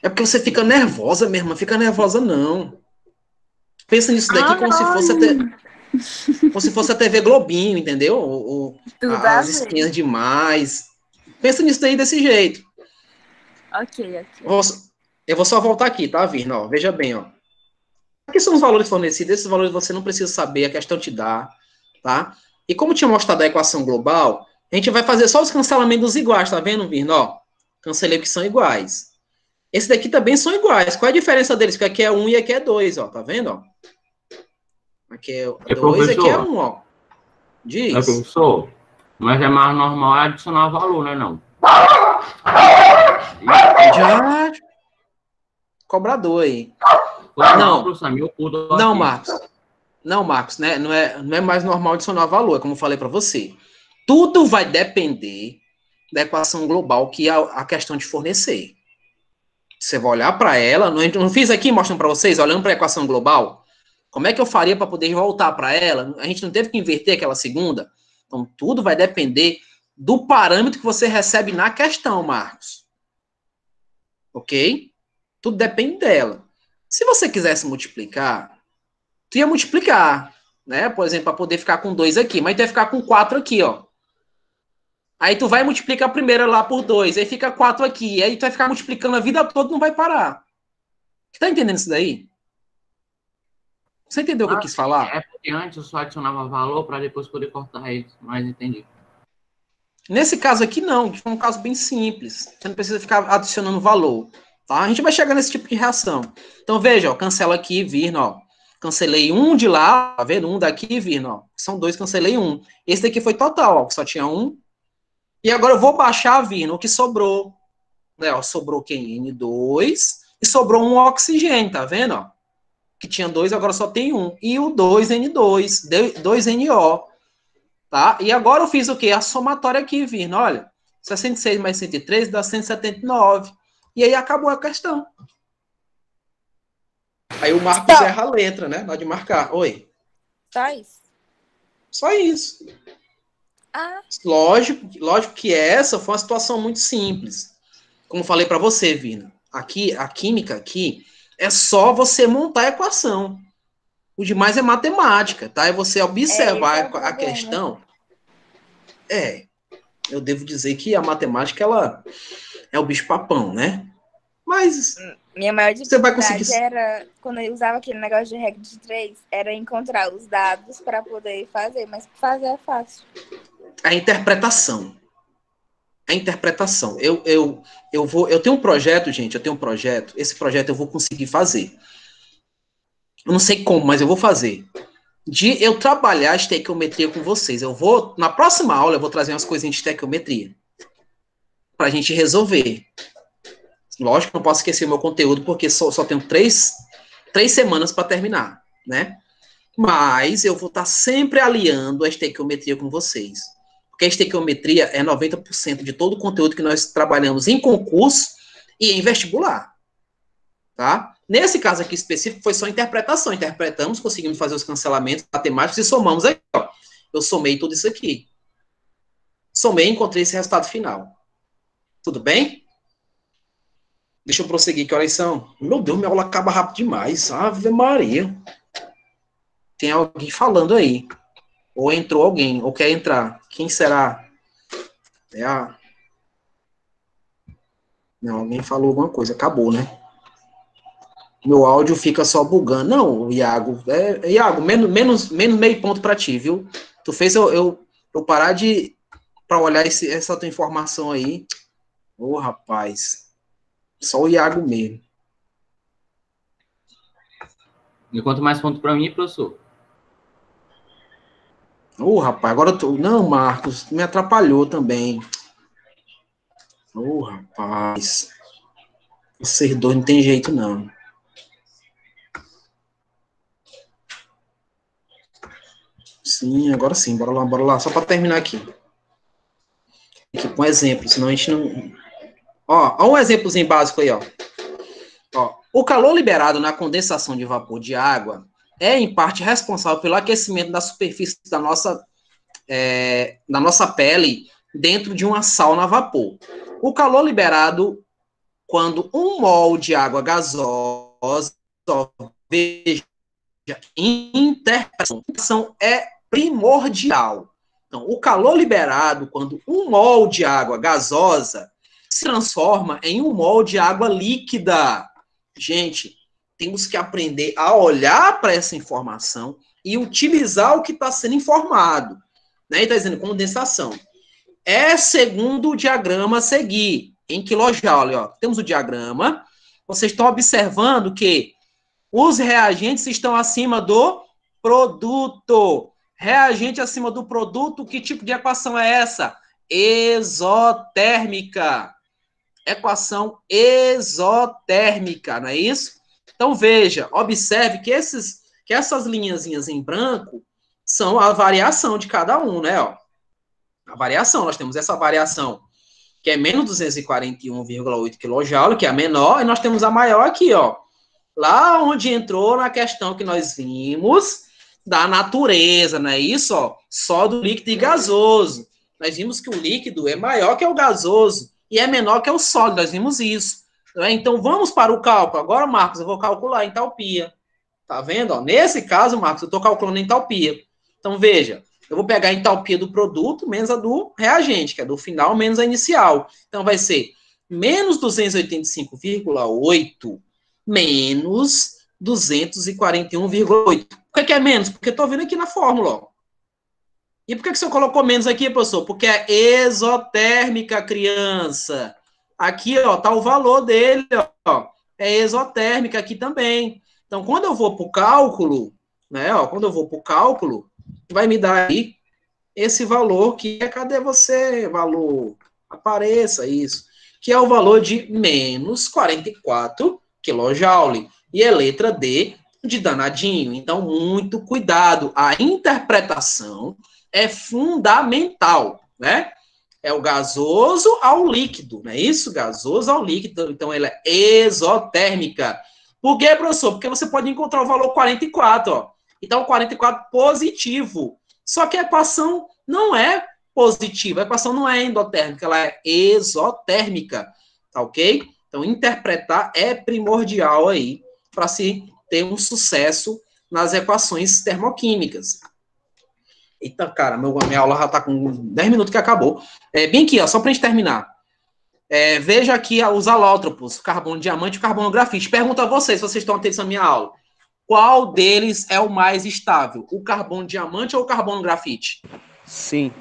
É porque você fica nervosa mesmo, não fica nervosa não. Pensa nisso daqui como se fosse a TV Globinho, entendeu? As espinhas demais. Pensa nisso daí desse jeito. Ok. Eu vou só voltar aqui, tá, Virna? Ó, veja bem, ó. Aqui são os valores fornecidos. Esses valores você não precisa saber, a questão te dá, tá? E como tinha mostrado a equação global, a gente vai fazer só os cancelamentos iguais, tá vendo, Virna? Ó, cancelei que são iguais. Esse daqui também são iguais. Qual é a diferença deles? Porque aqui é 1 e aqui é 2, ó. Tá vendo, ó? Aqui é 2 e aqui é 1, ó. Diz. Professor, mas é mais normal adicionar valor, né, não? Já. Cobrador aí. Não, Marcos. Não, Marcos, né? Não é mais normal adicionar valor, como eu falei para você. Tudo vai depender da equação global que a questão de fornecer. Você vai olhar para ela, não fiz aqui, mostrando para vocês, olhando para a equação global, como é que eu faria para poder voltar para ela? A gente não teve que inverter aquela segunda. Então, tudo vai depender do parâmetro que você recebe na questão, Marcos. Ok? Tudo depende dela. Se você quisesse multiplicar, tu ia multiplicar, né? Por exemplo, para poder ficar com 2 aqui, mas tu ia ficar com 4 aqui, ó. Aí tu vai multiplicar a primeira lá por 2, aí fica 4 aqui, aí tu vai ficar multiplicando a vida toda e não vai parar. Você tá entendendo isso daí? Você entendeu o que eu quis falar? É porque antes eu só adicionava valor para depois poder cortar eles, mas entendi. Nesse caso aqui não, foi um caso bem simples. Você não precisa ficar adicionando valor, tá? A gente vai chegar nesse tipo de reação. Então veja, ó, cancela aqui, Virna, ó. Cancelei um de lá, tá vendo? Um daqui, Virna, ó. São 2, cancelei um. Esse daqui foi total, ó, que só tinha 1. E agora eu vou baixar, Virna, o que sobrou. Né, ó, sobrou quem? N2. E sobrou um oxigênio, tá vendo? Ó? Que tinha 2, agora só tem 1. E o 2N2, 2NO. Tá? E agora eu fiz o quê? A somatória aqui, Virna. Olha, 66 mais 103 dá 179. E aí acabou a questão. Aí o Marcos Stop. erra a letra, né? Na hora de marcar. Oi. Só isso. Só isso. Ah, Lógico que essa foi uma situação muito simples. Como falei para você, Vina. Aqui, a química aqui é só você montar a equação. O demais é matemática, tá? É você observar esse é o a problema. questão. Eu devo dizer que a matemática, ela é o bicho-papão, né? Mas Minha maior você vai dificuldade conseguir. era, quando eu usava aquele negócio de regra de 3, era encontrar os dados para poder fazer, mas fazer é fácil. A interpretação. A interpretação. Eu tenho um projeto, gente, eu tenho um projeto. Esse projeto eu vou conseguir fazer. Eu não sei como, mas eu vou fazer. De eu trabalhar a estequiometria com vocês. Na próxima aula, eu vou trazer umas coisinhas de estequiometria. Pra gente resolver. Lógico que não posso esquecer o meu conteúdo, porque só tenho três semanas para terminar, né? Mas eu vou estar sempre aliando a estequiometria com vocês. Porque a estequiometria é 90% de todo o conteúdo que nós trabalhamos em concurso e em vestibular. Tá? Nesse caso aqui específico, foi só interpretação. Interpretamos, conseguimos fazer os cancelamentos matemáticos e somamos aí. Ó. Eu somei tudo isso aqui. Somei e encontrei esse resultado final. Tudo bem? Deixa eu prosseguir, que horas são? Meu Deus, minha aula acaba rápido demais. Ave Maria. Tem alguém falando aí. Ou entrou alguém, ou quer entrar. Quem será? Não, alguém falou alguma coisa. Acabou, né? Meu áudio fica só bugando. Não, Iago. Iago, menos meio ponto pra ti, viu? Tu fez eu parar pra olhar essa tua informação aí. Ô, rapaz. Só o Iago mesmo. E quanto mais ponto para mim, professor? Ô, rapaz, agora eu tô... Não, Marcos, me atrapalhou também. Ô, rapaz. Vocês dois não tem jeito, não. Sim, agora sim. Bora lá. Só para terminar aqui. Aqui com um exemplo, senão a gente não... Ó um exemplozinho básico aí, ó. O calor liberado na condensação de vapor de água é, em parte, responsável pelo aquecimento da superfície da nossa pele dentro de uma sauna a vapor. O calor liberado quando 1 mol de água gasosa, veja, interpretação é primordial. Então, o calor liberado quando 1 mol de água gasosa se transforma em 1 mol de água líquida. Gente, temos que aprender a olhar para essa informação e utilizar o que está sendo informado. Né? Está dizendo condensação. É segundo o diagrama a seguir, em quilojoule. Ó. Temos o diagrama. Vocês estão observando que os reagentes estão acima do produto. Reagente acima do produto, que tipo de equação é essa? Exotérmica. Equação exotérmica, não é isso? Então, veja, observe que essas linhazinhas em branco são a variação de cada um, né? Ó. A variação, nós temos essa variação que é menos 241,8 kJ, que é a menor, e nós temos a maior aqui, ó. Lá onde entrou na questão que nós vimos da natureza, não é isso? Ó, só do líquido e gasoso. Nós vimos que o líquido é maior que o gasoso e é menor que o sólido, nós vimos isso. Então, vamos para o cálculo. Agora, Marcos, eu vou calcular a entalpia. Tá vendo? Ó, nesse caso, Marcos, eu estou calculando a entalpia. Então, veja, eu vou pegar a entalpia do produto menos a do reagente, que é do final menos a inicial. Então, vai ser menos 285,8 menos 241,8. Por que é menos? Porque eu estou vendo aqui na fórmula. Ó. E por que você colocou menos aqui, professor? Porque é exotérmica, criança. Aqui, ó, tá o valor dele, ó. É exotérmica aqui também. Então, quando eu vou para o cálculo, né, ó, quando eu vou para o cálculo, vai me dar aí esse valor que é, cadê você? Valor, apareça isso. Que é o valor de menos 44 kJ. E é letra D de danadinho. Então, muito cuidado. A interpretação é fundamental, né? É o gasoso ao líquido, não é isso? Gasoso ao líquido, então ela é exotérmica. Por quê, professor? Porque você pode encontrar o valor 44, ó. Então, 44 positivo. Só que a equação não é positiva, a equação não é endotérmica, ela é exotérmica, tá ok? Então, interpretar é primordial aí para se ter um sucesso nas equações termoquímicas. Eita, cara, minha aula já está com 10 minutos que acabou. Bem aqui, ó, só para a gente terminar. Veja aqui os alótropos, carbono diamante e carbono grafite. Pergunto a vocês, se vocês estão atentos à minha aula. Qual deles é o mais estável? O carbono diamante ou o carbono grafite? Sim.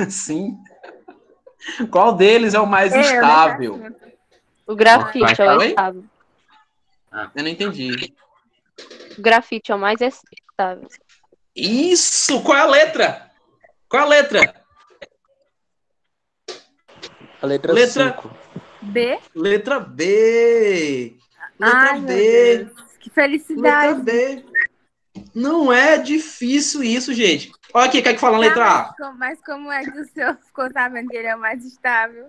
Sim. Qual deles é o mais estável? O grafite é o Oi? estável. Eu não entendi. O grafite é o mais estável. Isso! Qual é a letra? Qual é a letra? A letra Letra 5. B? Letra B. Letra Ai, meu B. Deus. Que Letra felicidade. B. Não é difícil isso, gente. Olha aqui, quer que fala a letra A? Mas como é que o senhor ficou sabendo que ele é o mais estável?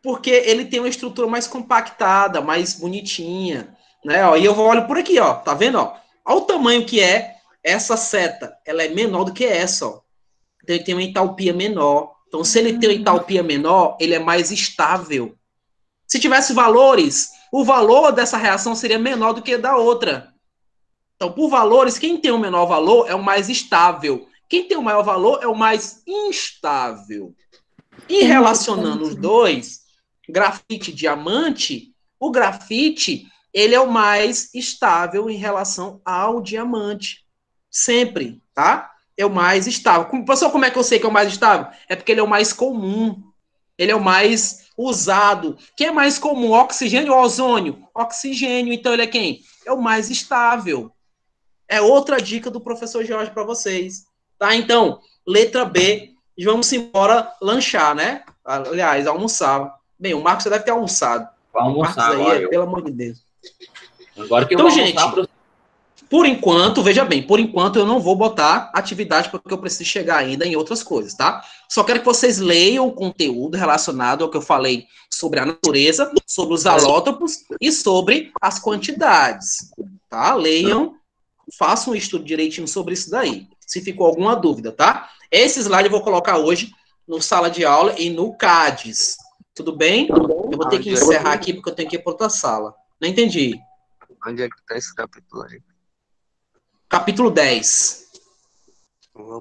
Porque ele tem uma estrutura mais compactada, mais bonitinha, né? Ó, e eu olho por aqui, ó. Tá vendo, ó? Olha o tamanho que é essa seta. Ela é menor do que essa, ó. Então ele tem uma entalpia menor. Então, se ele tem uma entalpia menor, ele é mais estável. Se tivesse valores, o valor dessa reação seria menor do que da outra. Então, por valores, quem tem o menor valor é o mais estável. Quem tem o maior valor é o mais instável. E relacionando os dois, grafite e diamante, o grafite, ele é o mais estável em relação ao diamante. Sempre, tá? É o mais estável. Pessoal, como é que eu sei que é o mais estável? É porque ele é o mais comum. Ele é o mais usado. Quem é mais comum? Oxigênio ou ozônio? Oxigênio. Então, ele é quem? É o mais estável. É outra dica do professor Jorge para vocês. Tá? Então, letra B. Vamos embora lanchar, né? Aliás, almoçar. Bem, o Marcos, você deve ter almoçado. Vou almoçar Marcos aí, agora. pelo amor de Deus. Agora que eu Então, vou gente, almoçar, por enquanto, veja bem, por enquanto eu não vou botar atividade porque eu preciso chegar ainda em outras coisas, tá? Só quero que vocês leiam o conteúdo relacionado ao que eu falei sobre a natureza, sobre os alótropos e sobre as quantidades, tá? Leiam, façam um estudo direitinho sobre isso daí, se ficou alguma dúvida, tá? Esse slide eu vou colocar hoje no sala de aula e no CADES, tudo bem? Eu vou ter que encerrar aqui porque eu tenho que ir para outra sala. Não entendi. Onde é que tá esse capítulo aí? Capítulo 10. Vou